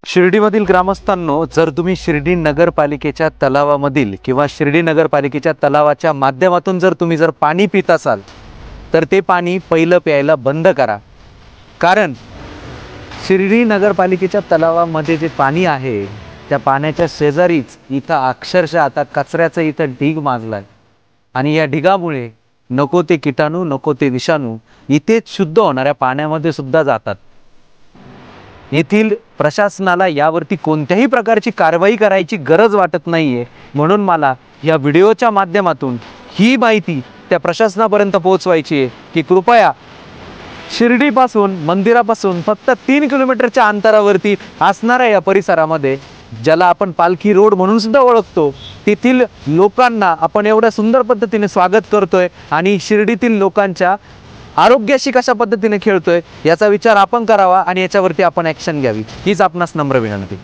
शिर्डीमधील ग्रामस्थांनो, जर तुम्ही शिर्डी नगरपालिकेच्या तलावामधील किंवा शिर्डी नगरपालिकेच्या तलावाच्या माध्यमातून जर तुम्ही पाणी पित असाल तर ते पाणी पहिलं प्यायला बंद करा। कारण शिर्डी नगरपालिकेच्या तलावामध्ये जे पाणी आहे त्या पाण्याच्या शेजारीच इथं अक्षरशः आता कचऱ्याचं इथं ढीग माजलाय आणि या ढिगामुळे नको ते कीटाणू नको ते विषाणू इथेच शुद्ध होणाऱ्या पाण्यामध्ये सुद्धा जातात। येथील प्रशासनाला यावरती कोणत्याही प्रकारची कारवाई करायची गरज वाटत नाहीये। म्हणून मला या व्हिडिओच्या माध्यमातून ही माहिती त्या प्रशासनापर्यंत पोहोचवायची आहे की कृपया शिर्डीपासून मंदिरापासून फक्त 3 किलोमीटरच्या अंतरावरती असणाऱ्या या परिसरामध्ये, ज्याला आपण पालखी रोड म्हणून सुद्धा ओळखतो, तेथील लोकांना आपण एवढ्या सुंदर पद्धतीने स्वागत करतोय आणि शिर्डीतील लोकांच्या आरोग्याशी कशा पद्धतीने खेळतोय याचा विचार आपण करावा आणि याच्यावरती आपण ॲक्शन घ्यावी, हीच आपणास नम्र विनंती।